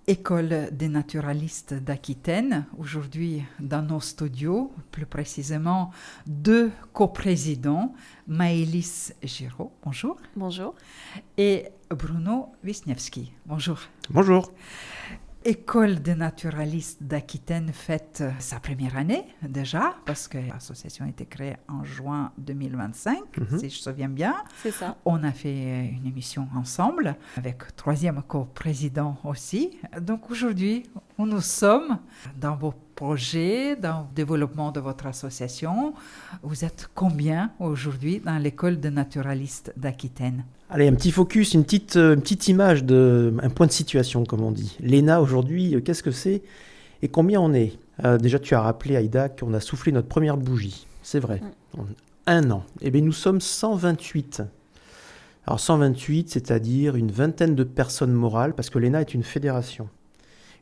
École des naturalistes d'Aquitaine. Aujourd'hui, dans nos studios, plus précisément, 2 coprésidents, Maëlys Giraud, bonjour. Bonjour. Et Bruno Wisniewski, bonjour. Bonjour. École des naturalistes d'Aquitaine fête sa première année déjà, parce que l'association a été créée en juin 2025, si je me souviens bien. C'est ça. On a fait une émission ensemble, avec 3e coprésident aussi. Donc aujourd'hui, où nous sommes dans vos projets, dans le développement de votre association. Vous êtes combien aujourd'hui dans l'école des naturalistes d'Aquitaine ? Allez, un petit focus, une petite image, un point de situation, comme on dit. L'ENA, aujourd'hui, qu'est-ce que c'est et combien on est ? Déjà, tu as rappelé, Aïda, qu'on a soufflé notre première bougie. C'est vrai. 1 an. Eh bien, nous sommes 128. Alors, 128, c'est-à-dire une vingtaine de personnes morales, parce que l'ENA est une fédération.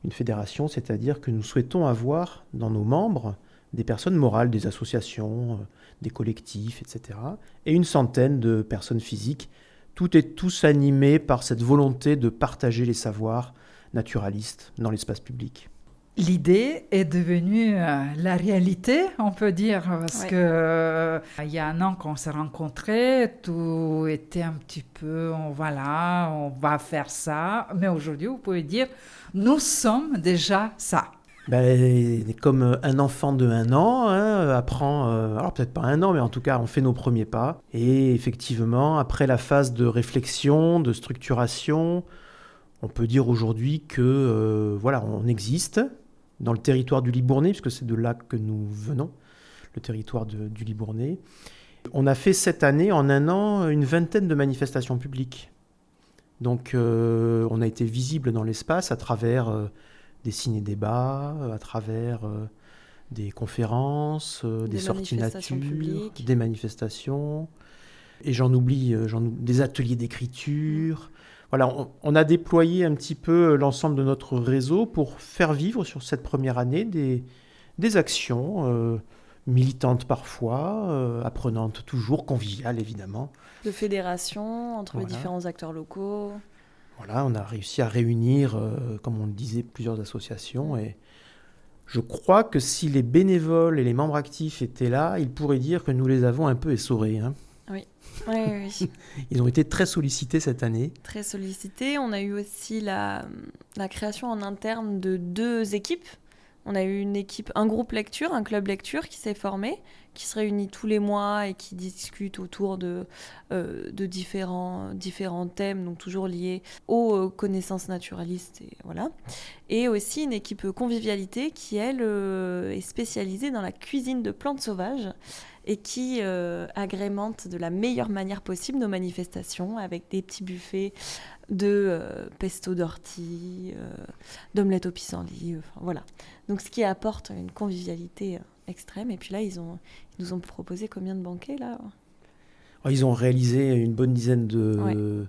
Une fédération, c'est-à-dire que nous souhaitons avoir dans nos membres des personnes morales, des associations, des collectifs, etc. Et une centaine de personnes physiques. Tout est tous animés par cette volonté de partager les savoirs naturalistes dans l'espace public. L'idée est devenue la réalité, on peut dire, parce que il y a 1 an qu'on s'est rencontrés, tout était un petit peu, voilà, on va faire ça. Mais aujourd'hui, vous pouvez dire, nous sommes déjà ça. Comme un enfant de 1 an apprend, alors peut-être pas 1 an, mais en tout cas on fait nos premiers pas. Et effectivement, après la phase de réflexion, de structuration, on peut dire aujourd'hui que on existe dans le territoire du Libournais, puisque c'est de là que nous venons, le territoire du Libournais. On a fait cette année, en 1 an, une vingtaine de manifestations publiques. Donc on a été visible dans l'espace à travers des ciné-débats, à travers des conférences, des sorties nature, des manifestations, et j'en oublie, des ateliers d'écriture. Voilà, on a déployé un petit peu l'ensemble de notre réseau pour faire vivre sur cette première année des actions militantes parfois, apprenantes toujours, conviviales évidemment. De fédération entre les différents acteurs locaux. Voilà, on a réussi à réunir, comme on le disait, plusieurs associations. Et je crois que si les bénévoles et les membres actifs étaient là, ils pourraient dire que nous les avons un peu essorés. Oui. Ils ont été très sollicités cette année. Très sollicités. On a eu aussi la création en interne de 2 équipes. On a eu un groupe lecture, un club lecture qui s'est formé, qui se réunit tous les mois et qui discute autour de différents thèmes, donc toujours liés aux connaissances naturalistes. Et aussi une équipe convivialité qui, elle, est spécialisée dans la cuisine de plantes sauvages et qui agrémente de la meilleure manière possible nos manifestations avec des petits buffets de pesto d'ortie, d'omelette au pissenlit, voilà. Donc ce qui apporte une convivialité extrême. Et puis là, ils nous ont proposé combien de banquets là ? Ils ont réalisé une bonne dizaine de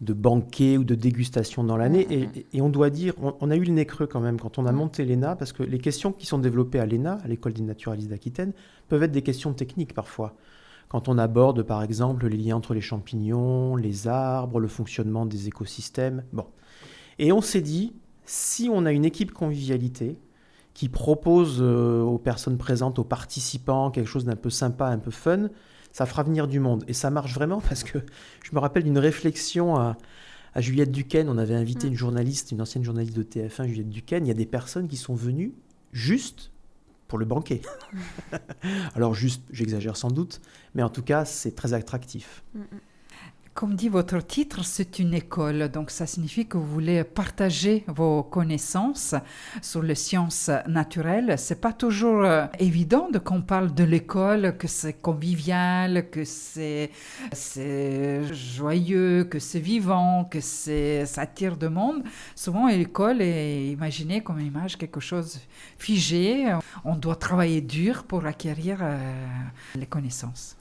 banquets ou de dégustations dans l'année. Et on doit dire, on a eu le nez creux quand même quand on a monté l'ENA, parce que les questions qui sont développées à l'ENA, à l'École des naturalistes d'Aquitaine, peuvent être des questions techniques parfois. Quand on aborde, par exemple, les liens entre les champignons, les arbres, le fonctionnement des écosystèmes. Bon. Et on s'est dit, si on a une équipe convivialité qui propose aux personnes présentes, aux participants, quelque chose d'un peu sympa, un peu fun, ça fera venir du monde. Et ça marche vraiment, parce que je me rappelle d'une réflexion à Juliette Duquesne. On avait invité une journaliste, une ancienne journaliste de TF1, Juliette Duquesne. Il y a des personnes qui sont venues juste pour le banquet. Alors juste, j'exagère sans doute, mais en tout cas, c'est très attractif. Comme dit votre titre, c'est une école, donc ça signifie que vous voulez partager vos connaissances sur les sciences naturelles. C'est pas toujours évident qu'on parle de l'école, que c'est convivial, que c'est joyeux, que c'est vivant, que ça attire de monde. Souvent, l'école est imaginée comme une image, quelque chose figé. On doit travailler dur pour acquérir les connaissances.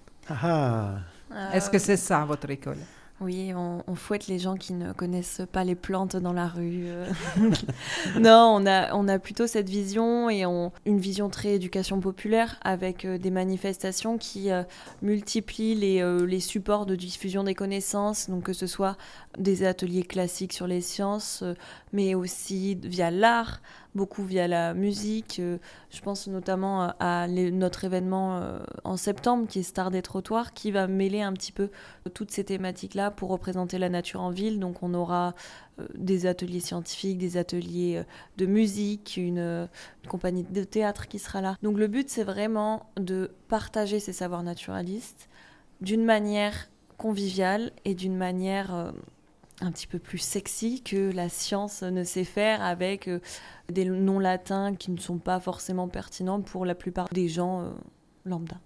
Est-ce que c'est ça, votre école ? Oui, on fouette les gens qui ne connaissent pas les plantes dans la rue. Non, on a plutôt cette vision et une vision très éducation populaire avec des manifestations qui multiplient les supports de diffusion des connaissances, donc que ce soit des ateliers classiques sur les sciences, mais aussi via l'art, beaucoup via la musique. Je pense notamment à notre événement en septembre qui est Star des trottoirs, qui va mêler un petit peu toutes ces thématiques-là pour représenter la nature en ville. Donc on aura des ateliers scientifiques, des ateliers de musique, une compagnie de théâtre qui sera là. Donc le but, c'est vraiment de partager ces savoirs naturalistes d'une manière conviviale et d'une manière un petit peu plus sexy que la science ne sait faire, avec des noms latins qui ne sont pas forcément pertinents pour la plupart des gens lambda.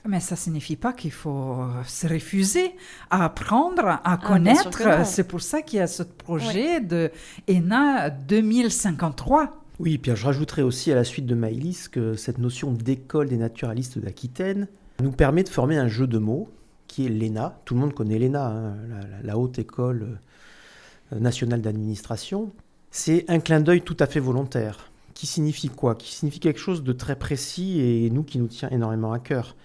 Mais ça ne signifie pas qu'il faut se refuser à apprendre, à bien sûr connaître. que non. C'est pour ça qu'il y a ce projet de ENA 2053. Oui, puis je rajouterais aussi à la suite de Maëlys que cette notion d'école des naturalistes d'Aquitaine nous permet de former un jeu de mots qui est l'ENA. Tout le monde connaît l'ENA, hein, la Haute École nationale d'administration. C'est un clin d'œil tout à fait volontaire. Qui signifie quoi ? Qui signifie quelque chose de très précis et qui nous tient énormément à cœur.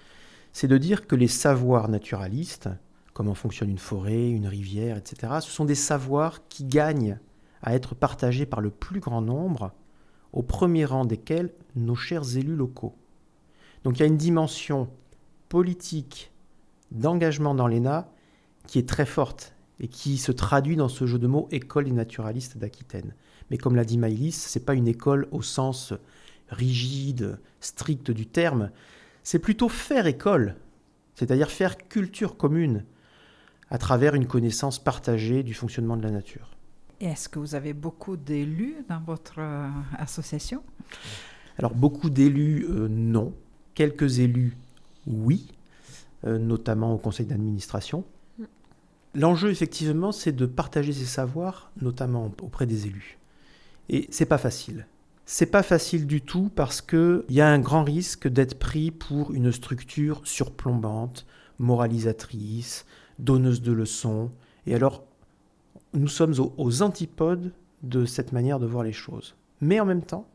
C'est de dire que les savoirs naturalistes, comment fonctionne une forêt, une rivière, etc., ce sont des savoirs qui gagnent à être partagés par le plus grand nombre, au premier rang desquels nos chers élus locaux. Donc il y a une dimension politique d'engagement dans l'ENA qui est très forte et qui se traduit dans ce jeu de mots École des naturalistes d'Aquitaine. Mais comme l'a dit Maëlys, ce n'est pas une école au sens rigide, strict du terme, c'est plutôt faire école, c'est-à-dire faire culture commune à travers une connaissance partagée du fonctionnement de la nature. Et est-ce que vous avez beaucoup d'élus dans votre association ? Alors beaucoup d'élus, non. Quelques élus, oui. Notamment au conseil d'administration. L'enjeu, effectivement, c'est de partager ces savoirs, notamment auprès des élus. Et c'est pas facile. C'est pas facile du tout parce qu'il y a un grand risque d'être pris pour une structure surplombante, moralisatrice, donneuse de leçons. Et alors, nous sommes aux antipodes de cette manière de voir les choses. Mais en même temps,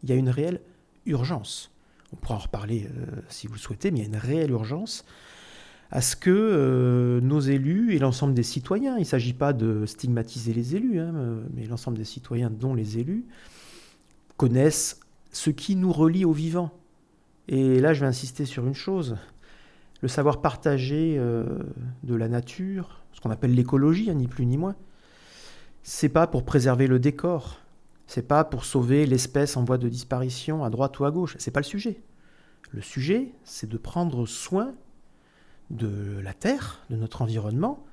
il y a une réelle urgence. On pourra en reparler si vous le souhaitez, mais il y a une réelle urgence à ce que nos élus et l'ensemble des citoyens, il ne s'agit pas de stigmatiser les élus, hein, mais l'ensemble des citoyens, dont les élus, connaissent ce qui nous relie au vivant. Et là, je vais insister sur une chose. Le savoir partagé de la nature, ce qu'on appelle l'écologie, hein, ni plus ni moins, c'est pas pour préserver le décor, c'est pas pour sauver l'espèce en voie de disparition à droite ou à gauche, c'est pas le sujet. Le sujet, c'est de prendre soin de la Terre, de notre environnement,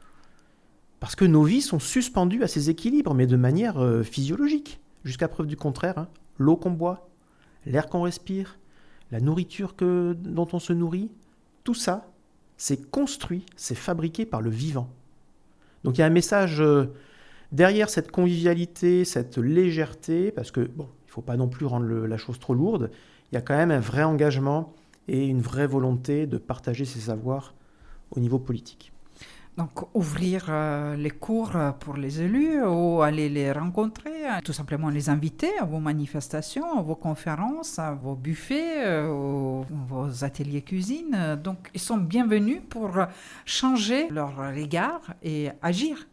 parce que nos vies sont suspendues à ces équilibres, mais de manière physiologique, jusqu'à preuve du contraire. Hein. L'eau qu'on boit, l'air qu'on respire, la nourriture dont on se nourrit, tout ça, c'est construit, c'est fabriqué par le vivant. Donc il y a un message derrière cette convivialité, cette légèreté, parce que, bon, il ne faut pas non plus rendre la chose trop lourde, il y a quand même un vrai engagement et une vraie volonté de partager ces savoirs au niveau politique. Donc, ouvrir les cours pour les élus ou aller les rencontrer, tout simplement les inviter à vos manifestations, à vos conférences, à vos buffets, vos ateliers cuisine. Donc, ils sont bienvenus pour changer leur regard et agir.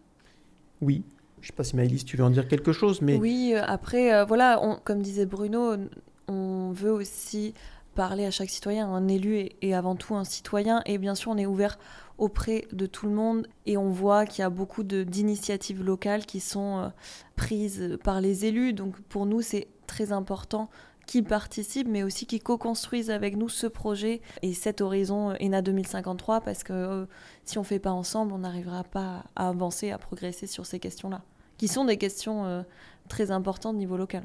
Oui. Je ne sais pas si Maëlys, tu veux en dire quelque chose, mais... Oui, après, voilà, comme disait Bruno, on veut aussi parler à chaque citoyen. Un élu est avant tout un citoyen, et bien sûr, on est ouvert auprès de tout le monde, et on voit qu'il y a beaucoup d'initiatives locales qui sont prises par les élus. Donc pour nous, c'est très important qu'ils participent, mais aussi qu'ils co-construisent avec nous ce projet et cet horizon ENA 2053, parce que si on ne fait pas ensemble, on n'arrivera pas à avancer, à progresser sur ces questions-là, qui sont des questions très importantes au niveau local.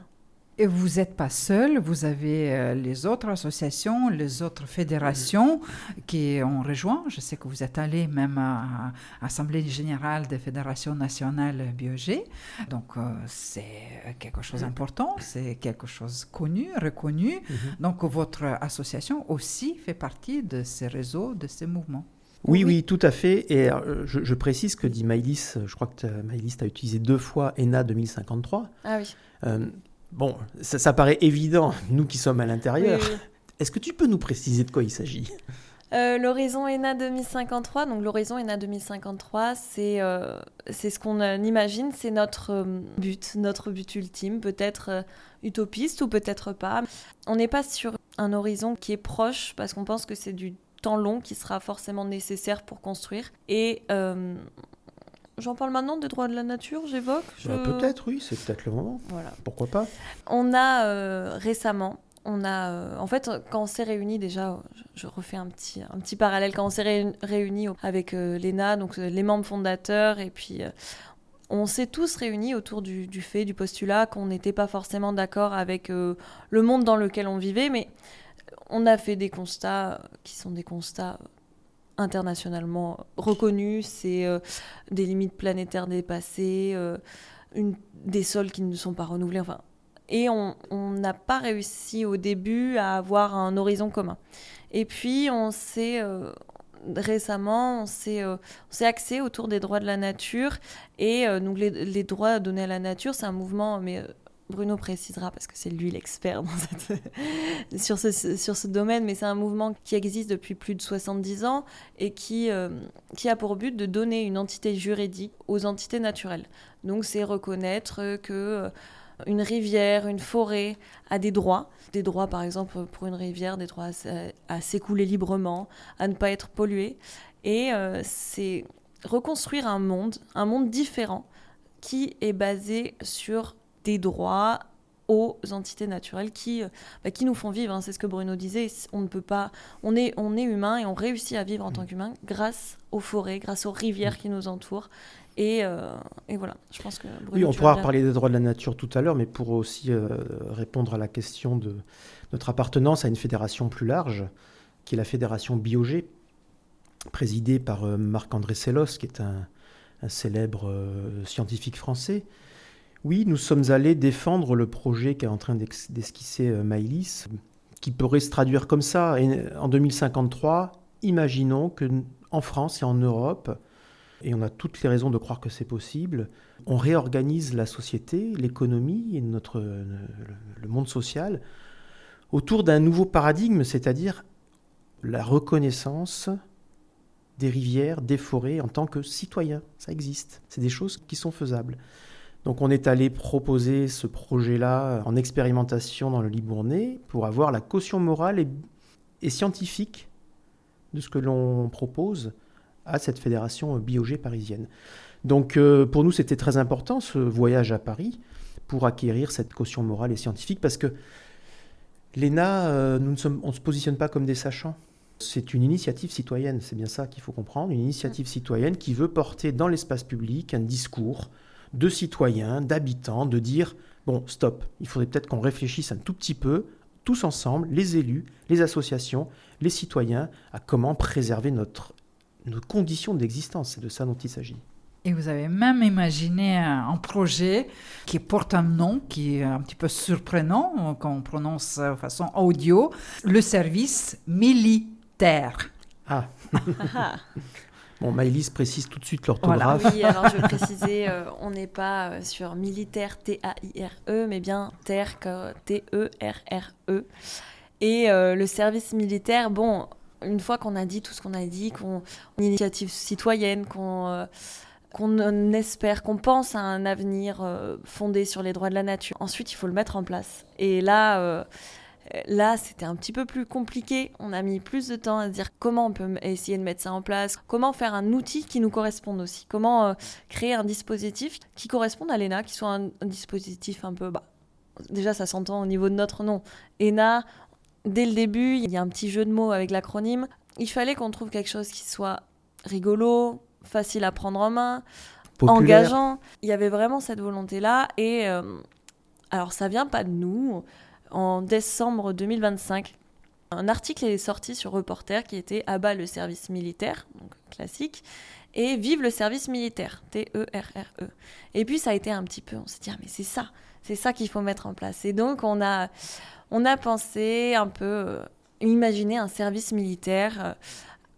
Et vous n'êtes pas seul, vous avez les autres associations, les autres fédérations qui ont rejoint. Je sais que vous êtes allé même à l'Assemblée générale des fédérations nationales Biogé. Donc, c'est quelque chose d'important, c'est quelque chose connu, reconnu. Donc, votre association aussi fait partie de ces réseaux, de ces mouvements. Oui, tout à fait. Et je précise que dit Maëlys, je crois que Maëlys a utilisé 2 fois ENA 2053. Ah oui. Bon, ça paraît évident, nous qui sommes à l'intérieur. Oui. Est-ce que tu peux nous préciser de quoi il s'agit ? L'horizon ENA 2053, donc l'horizon ENA 2053, c'est ce qu'on imagine, c'est notre but ultime, peut-être utopiste ou peut-être pas. On n'est pas sur un horizon qui est proche parce qu'on pense que c'est du temps long qui sera forcément nécessaire pour construire. Et j'en parle maintenant des droits de la nature, j'évoque Peut-être, oui, c'est peut-être le moment. Voilà. Pourquoi pas ? On a récemment... en fait, quand on s'est réunis, déjà, je refais un petit parallèle, quand on s'est réunis avec l'ENA, donc les membres fondateurs, et puis on s'est tous réunis autour du postulat qu'on n'était pas forcément d'accord avec le monde dans lequel on vivait, mais on a fait des constats qui sont des constats internationalement reconnus, c'est des limites planétaires dépassées, des sols qui ne sont pas renouvelés, enfin... Et on n'a pas réussi au début à avoir un horizon commun. Et puis, récemment, on s'est axé autour des droits de la nature. Et donc, les droits donnés à la nature, c'est un mouvement, mais Bruno précisera parce que c'est lui l'expert sur ce domaine, mais c'est un mouvement qui existe depuis plus de 70 ans et qui a pour but de donner une entité juridique aux entités naturelles. Donc, c'est reconnaître que... une rivière, une forêt a des droits par exemple pour une rivière, des droits à s'écouler librement, à ne pas être polluée. Et c'est reconstruire un monde différent qui est basé sur des droits aux entités naturelles qui nous font vivre. C'est ce que Bruno disait, on ne peut pas, on est humain et on réussit à vivre en tant qu'humain grâce aux forêts, grâce aux rivières qui nous entourent. Et voilà, je pense que Bruno, oui, on pourra reparler des droits de la nature tout à l'heure, mais pour aussi répondre à la question de notre appartenance à une fédération plus large, qui est la fédération Biogé, présidée par Marc-André Sellos, qui est un célèbre scientifique français. Oui, nous sommes allés défendre le projet qu'est en train d'esquisser Maëlys, qui pourrait se traduire comme ça. Et en 2053, imaginons qu'en France et en Europe, et on a toutes les raisons de croire que c'est possible, on réorganise la société, l'économie et le monde social autour d'un nouveau paradigme, c'est-à-dire la reconnaissance des rivières, des forêts en tant que citoyens. Ça existe, c'est des choses qui sont faisables. Donc on est allé proposer ce projet-là en expérimentation dans le Libournais pour avoir la caution morale et scientifique de ce que l'on propose à cette fédération Biogé parisienne. Donc pour nous, c'était très important ce voyage à Paris pour acquérir cette caution morale et scientifique parce que l'ENA, on ne se positionne pas comme des sachants. C'est une initiative citoyenne, c'est bien ça qu'il faut comprendre, une initiative citoyenne qui veut porter dans l'espace public un discours de citoyens, d'habitants, de dire « bon, stop, il faudrait peut-être qu'on réfléchisse un tout petit peu, tous ensemble, les élus, les associations, les citoyens, à comment préserver nos conditions d'existence. » C'est de ça dont il s'agit. Et vous avez même imaginé un projet qui porte un nom qui est un petit peu surprenant, quand on prononce de façon audio, le service militaire. Ah Bon, Maëlys précise tout de suite l'orthographe. Voilà. Oui, alors je vais préciser, on n'est pas sur militaire, T-A-I-R-E, mais bien terre, T-E-R-R-E. Et le service militaire, bon, une fois qu'on a dit tout ce qu'on a dit, une initiative citoyenne, qu'on espère, qu'on pense à un avenir fondé sur les droits de la nature. Ensuite, il faut le mettre en place. Et là, c'était un petit peu plus compliqué. On a mis plus de temps à se dire comment on peut essayer de mettre ça en place, comment faire un outil qui nous corresponde aussi, comment créer un dispositif qui corresponde à l'ENA, qui soit un dispositif un peu... déjà, ça s'entend au niveau de notre nom. ENA, dès le début, il y a un petit jeu de mots avec l'acronyme. Il fallait qu'on trouve quelque chose qui soit rigolo, facile à prendre en main, populaire, engageant. Il y avait vraiment cette volonté-là. Et alors, ça vient pas de nous. En décembre 2025, un article est sorti sur Reporter qui était « Abat le service militaire », donc classique, et « Vive le service militaire », T-E-R-R-E. Et puis ça a été un petit peu, on s'est dit « Ah mais c'est ça qu'il faut mettre en place ». Et donc on a pensé un peu, imaginer un service militaire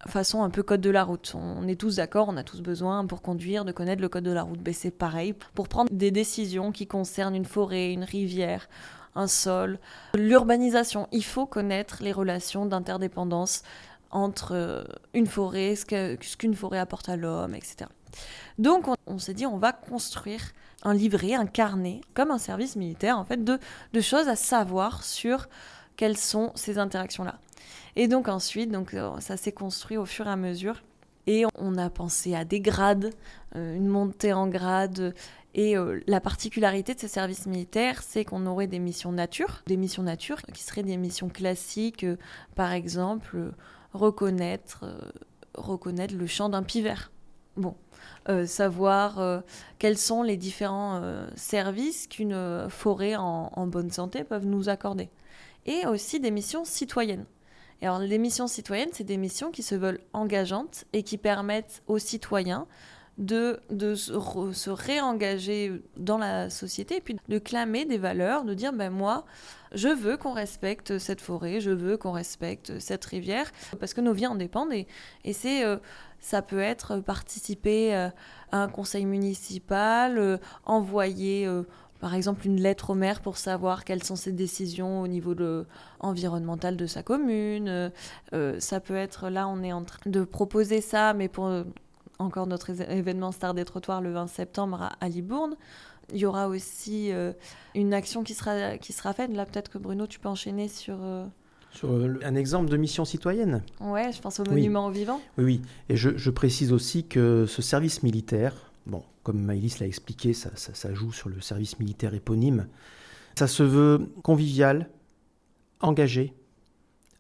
façon un peu code de la route. On est tous d'accord, on a tous besoin pour conduire de connaître le code de la route. Ben, c'est pareil, pour prendre des décisions qui concernent une forêt, une rivière, un sol, l'urbanisation. Il faut connaître les relations d'interdépendance entre une forêt, ce qu'une forêt apporte à l'homme, etc. Donc on s'est dit, on va construire un livret, un carnet, comme un service militaire, en fait, de choses à savoir sur quelles sont ces interactions-là. Et donc ensuite, ça s'est construit au fur et à mesure. Et on a pensé à des grades, une montée en grade. Et la particularité de ces services militaires, c'est qu'on aurait des missions nature qui seraient des missions classiques, par exemple, reconnaître le chant d'un pivert. Bon, savoir quels sont les différents services qu'une forêt en bonne santé peuvent nous accorder. Et aussi des missions citoyennes. Et alors, les missions citoyennes, c'est des missions qui se veulent engageantes et qui permettent aux citoyens de se réengager dans la société et puis de clamer des valeurs, de dire moi, je veux qu'on respecte cette forêt, je veux qu'on respecte cette rivière, parce que nos vies en dépendent. Et ça peut être participer à un conseil municipal, envoyer par exemple une lettre au maire pour savoir quelles sont ses décisions au niveau environnemental de sa commune. Ça peut être, là on est en train de proposer ça, mais pour encore notre événement Star des trottoirs le 20 septembre à Libourne. Il y aura aussi une action qui sera faite. Là peut-être que Bruno, tu peux enchaîner sur un exemple de mission citoyenne. Ouais, je pense au monument aux vivants. Oui. Et je précise aussi que ce service militaire, comme Maëlys l'a expliqué, ça joue sur le service militaire éponyme. Ça se veut convivial, engagé,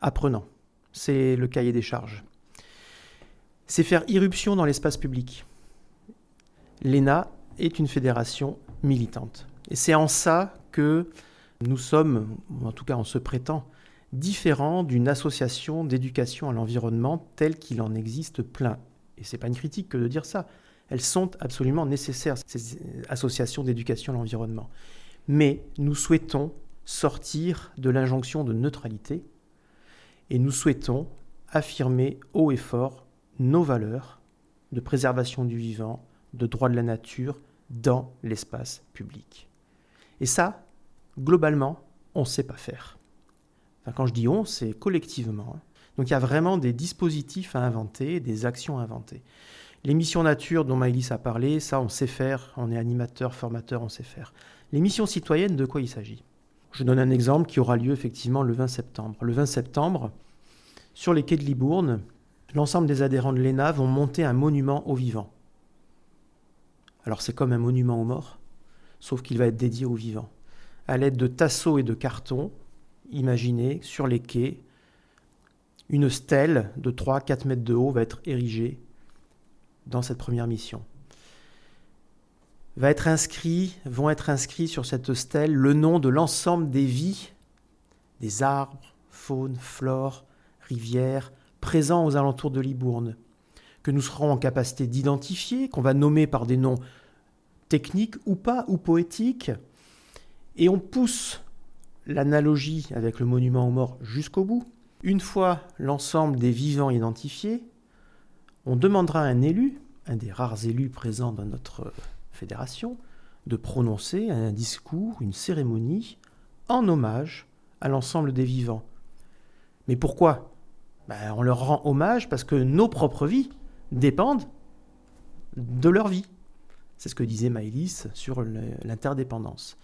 apprenant. C'est le cahier des charges. C'est faire irruption dans l'espace public. L'ENA est une fédération militante. Et c'est en ça que nous sommes, ou en tout cas on se prétend, différents d'une association d'éducation à l'environnement telle qu'il en existe plein. Et ce n'est pas une critique que de dire ça. Elles sont absolument nécessaires, ces associations d'éducation à l'environnement. Mais nous souhaitons sortir de l'injonction de neutralité et nous souhaitons affirmer haut et fort nos valeurs de préservation du vivant, de droit de la nature dans l'espace public. Et ça, globalement, on ne sait pas faire. Enfin, quand je dis on, c'est collectivement. Donc il y a vraiment des dispositifs à inventer, des actions à inventer. Les missions nature dont Maëlys a parlé, ça on sait faire, on est animateur, formateur, on sait faire. Les missions citoyennes, de quoi il s'agit ? Je donne un exemple qui aura lieu effectivement le 20 septembre. Le 20 septembre, sur les quais de Libourne, l'ensemble des adhérents de l'ENA vont monter un monument aux vivants. Alors c'est comme un monument aux morts, sauf qu'il va être dédié aux vivants. À l'aide de tasseaux et de cartons, imaginez, sur les quais, une stèle de 3-4 mètres de haut va être érigée dans cette première mission. Vont être inscrits sur cette stèle le nom de l'ensemble des vies, des arbres, faune, flore, rivières, présents aux alentours de Libourne, que nous serons en capacité d'identifier, qu'on va nommer par des noms techniques ou pas, ou poétiques, et on pousse l'analogie avec le monument aux morts jusqu'au bout. Une fois l'ensemble des vivants identifiés, on demandera à un élu, un des rares élus présents dans notre fédération, de prononcer un discours, une cérémonie, en hommage à l'ensemble des vivants. Mais pourquoi ? On leur rend hommage parce que nos propres vies dépendent de leur vie. C'est ce que disait Maëlys sur l'interdépendance.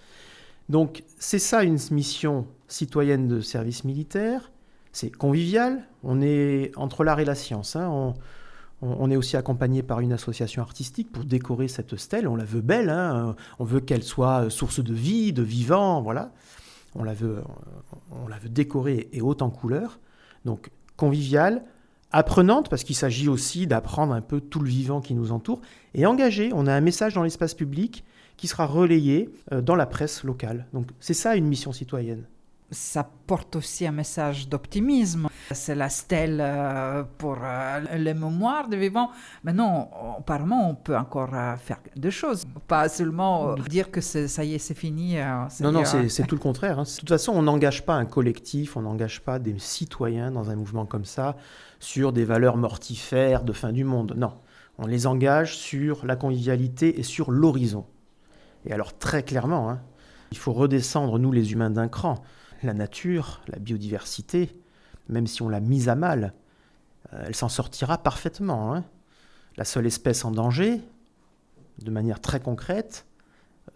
Donc c'est ça une mission citoyenne de service militaire. C'est convivial, on est entre l'art et la science. On est aussi accompagné par une association artistique pour décorer cette stèle. On la veut belle, on veut qu'elle soit source de vie, de vivant, voilà. On la veut décorée et haute en couleurs. Donc conviviale, apprenante, parce qu'il s'agit aussi d'apprendre un peu tout le vivant qui nous entoure, et engagée. On a un message dans l'espace public qui sera relayé dans la presse locale. Donc c'est ça une mission citoyenne. Ça porte aussi un message d'optimisme. C'est la stèle pour les mémoires des vivants. Mais non, apparemment, on peut encore faire deux choses. Pas seulement dire que ça y est, c'est fini. Non, c'est tout le contraire. De toute façon, on n'engage pas un collectif, on n'engage pas des citoyens dans un mouvement comme ça sur des valeurs mortifères de fin du monde. Non, on les engage sur la convivialité et sur l'horizon. Et alors, très clairement, il faut redescendre, nous les humains, d'un cran. La nature, la biodiversité, même si on l'a mise à mal, elle s'en sortira parfaitement. La seule espèce en danger, de manière très concrète,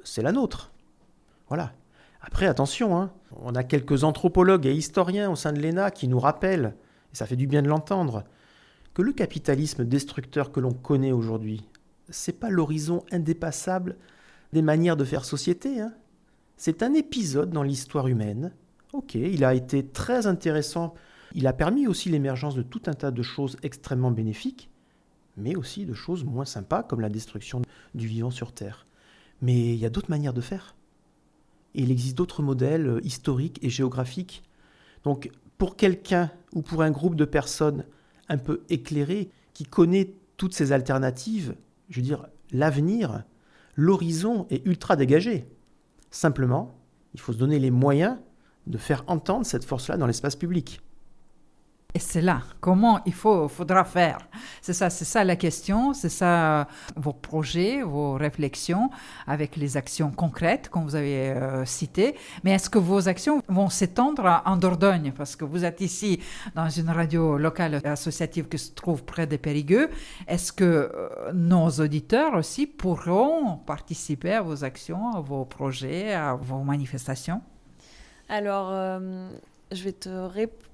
c'est la nôtre. Voilà. Après, attention, on a quelques anthropologues et historiens au sein de l'ENA qui nous rappellent, et ça fait du bien de l'entendre, que le capitalisme destructeur que l'on connaît aujourd'hui, c'est pas l'horizon indépassable des manières de faire société. C'est un épisode dans l'histoire humaine. Ok, il a été très intéressant. Il a permis aussi l'émergence de tout un tas de choses extrêmement bénéfiques, mais aussi de choses moins sympas, comme la destruction du vivant sur Terre. Mais il y a d'autres manières de faire. Et il existe d'autres modèles historiques et géographiques. Donc, pour quelqu'un ou pour un groupe de personnes un peu éclairées, qui connaît toutes ces alternatives, je veux dire, l'avenir, l'horizon est ultra dégagé. Simplement, il faut se donner les moyens de faire entendre cette force-là dans l'espace public. Et c'est là, comment faudra faire. C'est ça la question, c'est ça vos projets, vos réflexions avec les actions concrètes, comme vous avez cité. Mais est-ce que vos actions vont s'étendre en Dordogne? Parce que vous êtes ici dans une radio locale associative qui se trouve près de Périgueux. Est-ce que nos auditeurs aussi pourront participer à vos actions, à vos projets, à vos manifestations? Alors, je vais te répondre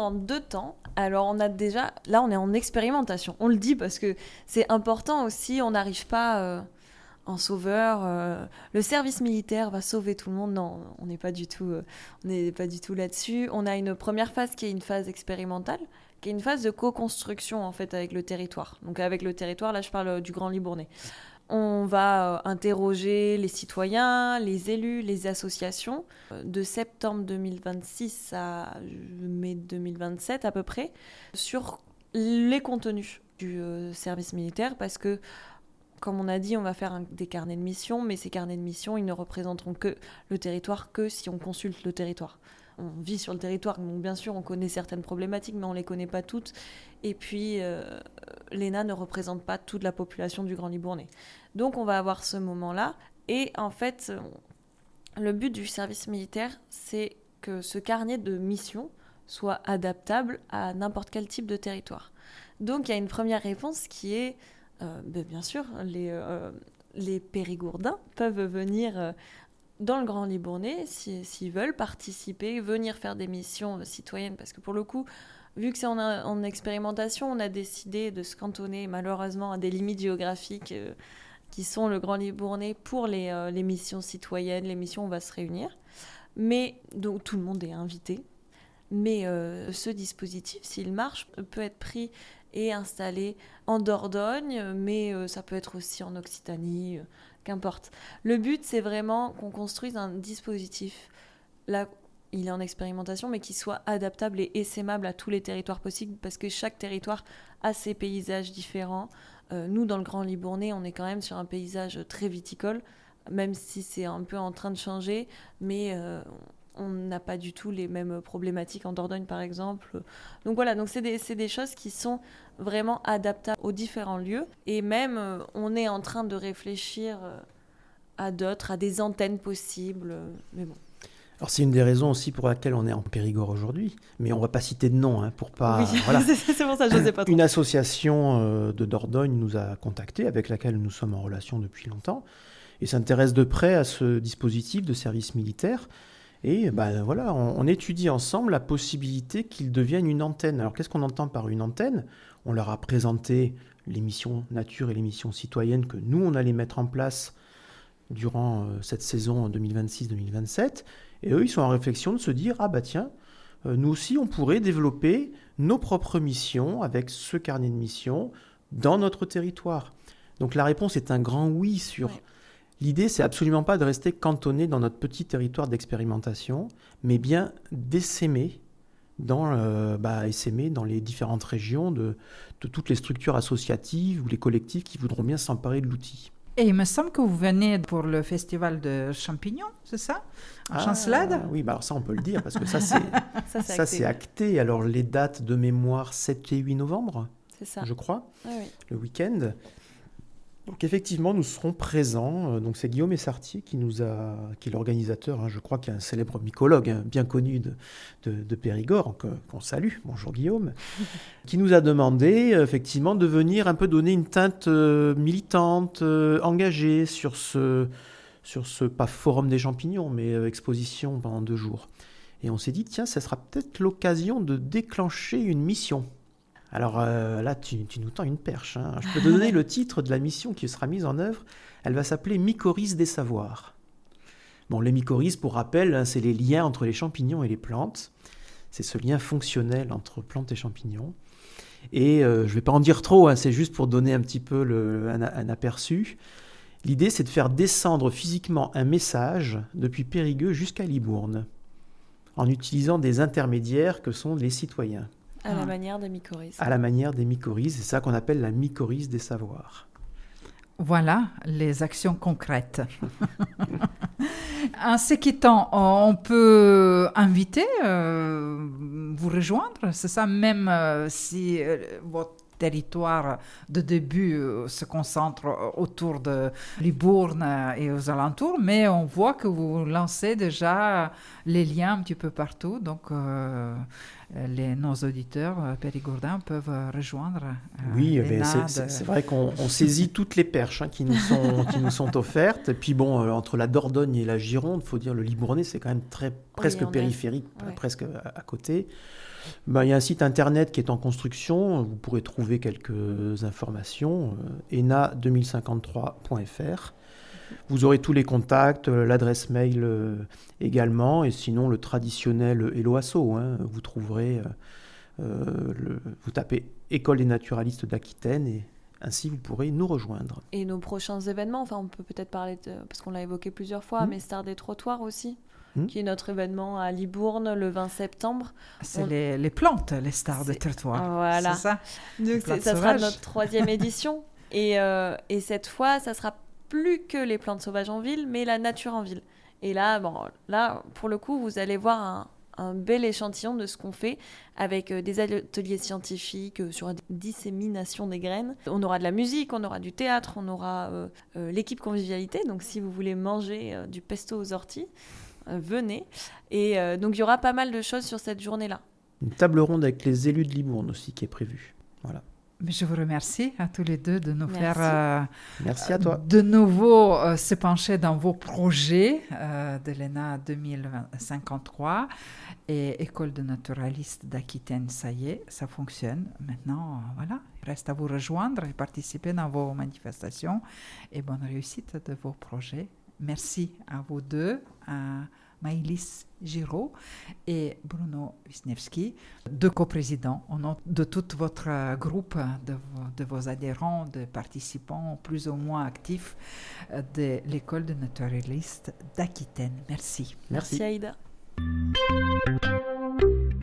en 2 temps. Alors, on est en expérimentation. On le dit parce que c'est important aussi. On n'arrive pas en sauveur. Le service militaire va sauver tout le monde. Non, on n'est pas du tout là-dessus. On a une première phase qui est une phase expérimentale, qui est une phase de co-construction en fait avec le territoire. Donc avec le territoire, là, je parle du Grand Libournais. On va interroger les citoyens, les élus, les associations de septembre 2026 à mai 2027 à peu près sur les contenus du service militaire parce que, comme on a dit, on va faire des carnets de mission, mais ces carnets de mission, ils ne représenteront que le territoire que si on consulte le territoire. On vit sur le territoire, donc bien sûr on connaît certaines problématiques, mais on ne les connaît pas toutes. Et puis l'ENA ne représente pas toute la population du Grand Libournais. Donc on va avoir ce moment-là. Et en fait, le but du service militaire, c'est que ce carnet de mission soit adaptable à n'importe quel type de territoire. Donc il y a une première réponse qui est, bien sûr, les Périgourdins peuvent venir dans le Grand Libournais, s'ils veulent participer, venir faire des missions citoyennes, parce que pour le coup, vu que c'est en expérimentation, on a décidé de se cantonner malheureusement à des limites géographiques qui sont le Grand Libournais pour les missions citoyennes, les missions où on va se réunir. Mais donc tout le monde est invité. Mais ce dispositif, s'il marche, peut être pris et installé en Dordogne, mais ça peut être aussi en Occitanie, qu'importe. Le but, c'est vraiment qu'on construise un dispositif. Là, il est en expérimentation, mais qui soit adaptable et essaimable à tous les territoires possibles, parce que chaque territoire a ses paysages différents. Nous, dans le Grand Libournais, on est quand même sur un paysage très viticole, même si c'est un peu en train de changer, mais on n'a pas du tout les mêmes problématiques en Dordogne, par exemple. Donc voilà, donc c'est des choses qui sont vraiment adaptables aux différents lieux. Et même, on est en train de réfléchir à des antennes possibles. Mais bon. Alors c'est une des raisons aussi pour laquelle on est en Périgord aujourd'hui, mais on ne va pas citer de nom pour pas... Oui, voilà. c'est pour ça que je ne sais pas trop. Une association de Dordogne nous a contactés, avec laquelle nous sommes en relation depuis longtemps, et s'intéresse de près à ce dispositif de service militaire. Et voilà, on étudie ensemble la possibilité qu'il devienne une antenne. Alors qu'est-ce qu'on entend par une antenne ? On leur a présenté les missions nature et les missions citoyennes que nous, on allait mettre en place durant cette saison 2026-2027. Et eux, ils sont en réflexion de se dire, nous aussi, on pourrait développer nos propres missions avec ce carnet de missions dans notre territoire. Donc la réponse est un grand oui sur... Ouais. L'idée, c'est absolument pas de rester cantonné dans notre petit territoire d'expérimentation, mais bien d'essaimer essaimer dans les différentes régions de toutes les structures associatives ou les collectifs qui voudront bien s'emparer de l'outil. Et il me semble que vous venez pour le festival de champignons, c'est ça? En Chancelade? Oui, alors ça on peut le dire, parce que ça c'est acté. Alors les dates de mémoire, 7 et 8 novembre, c'est ça. Je crois, Oui. Le week-end. Donc effectivement, nous serons présents. Donc c'est Guillaume Essartier qui est l'organisateur, je crois, qui est un célèbre mycologue bien connu de Périgord, qu'on salue. Bonjour Guillaume, qui nous a demandé effectivement de venir un peu donner une teinte militante, engagée sur ce pas forum des champignons, mais exposition pendant 2 jours. Et on s'est dit, tiens, ça sera peut-être l'occasion de déclencher une mission. Alors là, tu nous tends une perche. Je peux te donner le titre de la mission qui sera mise en œuvre. Elle va s'appeler Mycorhizes des savoirs. Bon, les mycorhizes, pour rappel, c'est les liens entre les champignons et les plantes. C'est ce lien fonctionnel entre plantes et champignons. Et je ne vais pas en dire trop, c'est juste pour donner un petit peu un aperçu. L'idée, c'est de faire descendre physiquement un message depuis Périgueux jusqu'à Libourne, en utilisant des intermédiaires que sont les citoyens. À la manière des mycorhizes. À la manière des mycorhizes, c'est ça qu'on appelle la mycorhize des savoirs. Voilà les actions concrètes. En se quittant, on peut inviter, vous rejoindre, c'est ça, même si votre territoire de début se concentre autour de Libourne et aux alentours, mais on voit que vous lancez déjà les liens un petit peu partout, donc nos auditeurs périgourdins peuvent rejoindre. Oui, c'est vrai qu'on saisit toutes les perches qui nous sont offertes. Et puis bon, entre la Dordogne et la Gironde, il faut dire le Libournais, c'est quand même presque périphérique, presque à côté. Il y a un site internet qui est en construction, vous pourrez trouver quelques informations, ena2053.fr. Vous aurez tous les contacts, l'adresse mail également, et sinon le traditionnel Hello Asso. Vous trouverez, vous tapez École des naturalistes d'Aquitaine et ainsi vous pourrez nous rejoindre. Et nos prochains événements, on peut peut-être parler, parce qu'on l'a évoqué plusieurs fois, mais Stars des trottoirs aussi. Qui est notre événement à Libourne le 20 septembre. C'est les plantes, les stars de trottoir. Voilà. C'est ça. Donc ça sera notre 3e édition. Et cette fois, ça sera plus que les plantes sauvages en ville, mais la nature en ville. Et là, pour le coup, vous allez voir un bel échantillon de ce qu'on fait avec des ateliers scientifiques sur la dissémination des graines. On aura de la musique, on aura du théâtre, on aura l'équipe convivialité. Donc si vous voulez manger du pesto aux orties, venez. Et donc, il y aura pas mal de choses sur cette journée-là. Une table ronde avec les élus de Libourne aussi qui est prévue. Voilà. Mais je vous remercie à tous les deux de nous faire Merci à toi. De nouveau se pencher dans vos projets de l'ENA 2053 et École de naturalistes d'Aquitaine. Ça y est, ça fonctionne. Maintenant, voilà, il reste à vous rejoindre et participer dans vos manifestations et bonne réussite de vos projets. Merci à vous deux, à Maëlys Giraud et Bruno Wisniewski, deux coprésidents au nom de tout votre groupe, de vos adhérents, de participants plus ou moins actifs de l'École de naturalistes d'Aquitaine. Merci. Merci Aïda.